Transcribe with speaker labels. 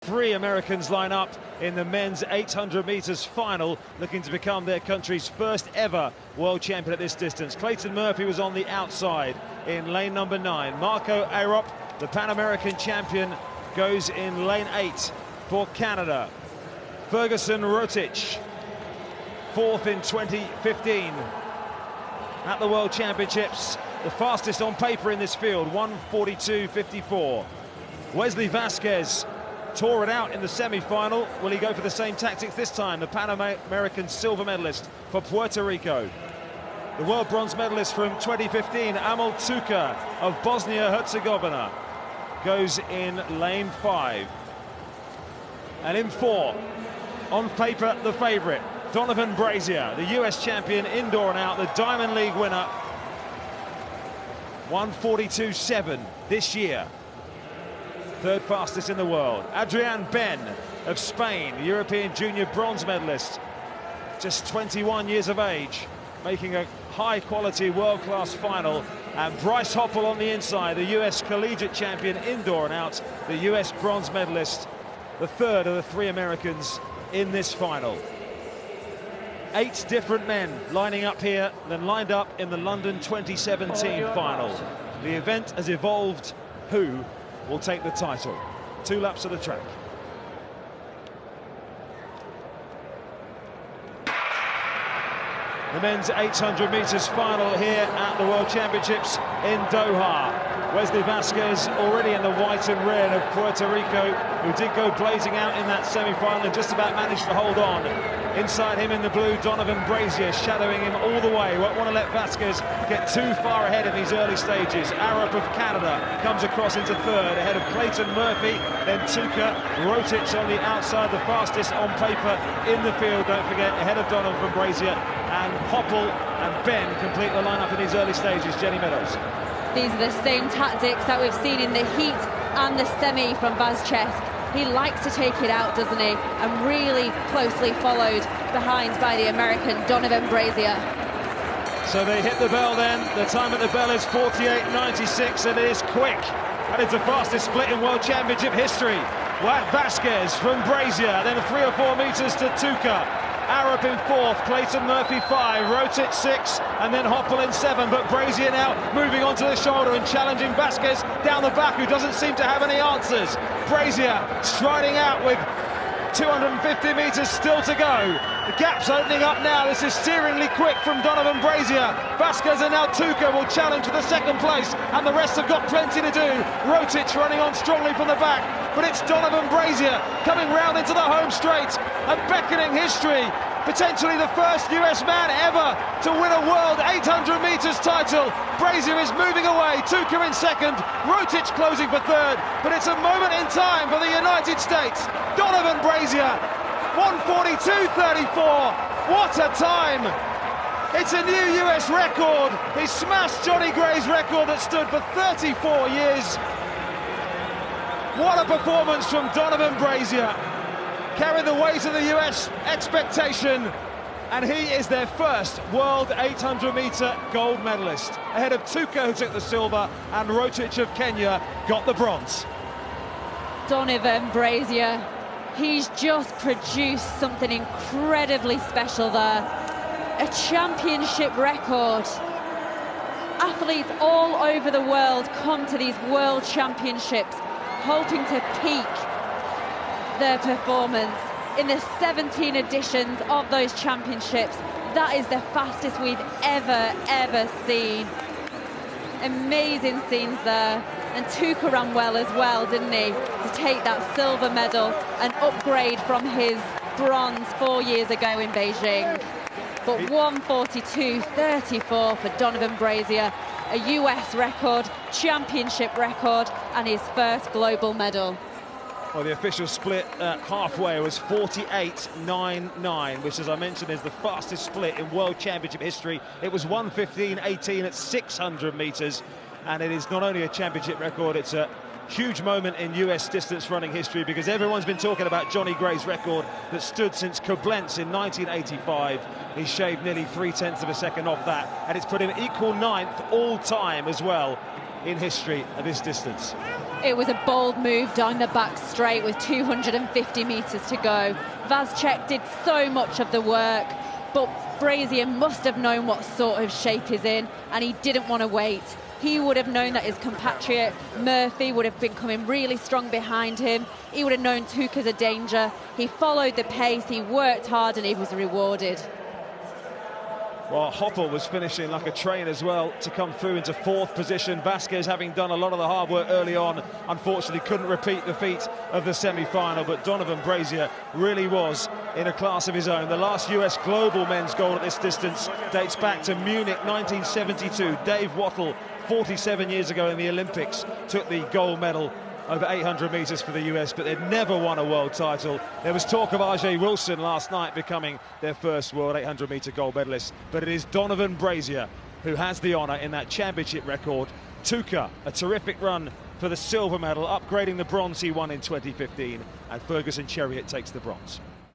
Speaker 1: 3 Americans line up in the men's 800 meters final, looking to become their country's first ever world champion at this distance. Clayton Murphy was on the outside in lane number 9. Marco Arop, the Pan American champion, goes in lane 8 for Canada. Ferguson Rotich, 4th in 2015 at the World Championships, the fastest on paper in this field, 1:42.54. Wesley Vasquez tore it out in the semi-final. Will he go for the same tactics this time? The Pan American silver medalist for Puerto Rico. The world bronze medalist from 2015, Amal Tuka of Bosnia-Herzegovina, goes in lane 5. And in 4, on paper, the favourite, Donovan Brazier, the US champion indoor and out, the Diamond League winner. 1:42.7 this year. 3rd fastest in the world. Adrian Ben of Spain, the European junior bronze medalist, just 21 years of age, making a high-quality, world-class final. And Bryce Hoppel on the inside, the US collegiate champion indoor and out, the US bronze medalist, the 3rd of the 3 Americans in this final. 8 different men lining up here, then lined up in the London 2017 final. The event has evolved. Who will take the title? 2 laps of the track. The men's 800 meters final here at the World Championships in Doha. Wesley Vasquez already in the white and red of Puerto Rico, who did go blazing out in that semi-final and just about managed to hold on. Inside him in the blue, Donovan Brazier shadowing him all the way. Won't want to let Vasquez get too far ahead in these early stages. Arop of Canada comes across into 3rd, ahead of Clayton Murphy, then Tuka. Rotich on the outside, the fastest on paper in the field, don't forget, ahead of Donovan Brazier. And Hoppel and Ben complete the lineup in these early stages. Jenny Meadows.
Speaker 2: These are the same tactics that we've seen in the heat and the semi from Vasquez. He likes to take it out, doesn't he? And really closely followed behind by the American Donovan Brazier.
Speaker 1: So they hit the bell then. The time at the bell is 48.96, and it is quick. That is the fastest split in World Championship history. Vasquez from Brazier, then 3 or 4 meters to Tuka. Arop in 4th, Clayton Murphy 5, Rotich 6, and then Hoppel in 7. But Brazier now moving onto the shoulder and challenging Vasquez down the back, who doesn't seem to have any answers. Brazier striding out with 250 meters still to go. The gap's opening up now. This is steeringly quick from Donovan Brazier. Vasquez and now Tuka will challenge for the 2nd place, and the rest have got plenty to do. Rotich running on strongly from the back, but it's Donovan Brazier coming round into the home straight and beckoning history. Potentially the first US man ever to win a world 800 meters title. Brazier is moving away, Tuka in 2nd, Rotich closing for 3rd, but it's a moment in time for the United States. Donovan Brazier, 1:42.34, what a time! It's a new US record. He smashed Johnny Gray's record that stood for 34 years. What a performance from Donovan Brazier. Carried the weight of the US expectation, and he is their first world 800 meter gold medalist, ahead of Tuka, who took the silver, and Rotich of Kenya got the bronze.
Speaker 2: Donovan Brazier, he's just produced something incredibly special there. A championship record. Athletes all over the world come to these world championships hoping to peak their performance. In the 17 editions of those championships, that is the fastest we've ever seen. Amazing scenes there. And Tuka ran well as well, didn't he, to take that silver medal, an upgrade from his bronze 4 years ago in Beijing. But 1:42.34 for Donovan Brazier, a US record, championship record, and his first global medal.
Speaker 1: Well, the official split halfway was 48.99, which, as I mentioned, is the fastest split in World Championship history. It was 1:15.18 at 600 meters, and it is not only a championship record, it's a huge moment in US distance running history, because everyone's been talking about Johnny Gray's record that stood since Koblenz in 1985. He shaved nearly 0.3 of a second off that, and it's put him equal 9th all time as well in history at this distance.
Speaker 2: It was a bold move down the back straight with 250 metres to go. Vazcek did so much of the work, but Brazier must have known what sort of shape he's in, and he didn't want to wait. He would have known that his compatriot Murphy would have been coming really strong behind him. He would have known Tuka's a danger. He followed the pace, he worked hard, and he was rewarded.
Speaker 1: Well, Hoppel was finishing like a train as well to come through into fourth position. Vasquez, having done a lot of the hard work early on, unfortunately couldn't repeat the feat of the semi-final, but Donovan Brazier really was in a class of his own. The last US global men's gold at this distance dates back to Munich 1972. Dave Wattle, 47 years ago in the Olympics, took the gold medal over 800 metres for the US, but they'd never won a world title. There was talk of R.J. Wilson last night becoming their first world 800-metre gold medalist, but it is Donovan Brazier who has the honour in that championship record. Tuka, a terrific run for the silver medal, upgrading the bronze he won in 2015, and Ferguson Chariot takes the bronze.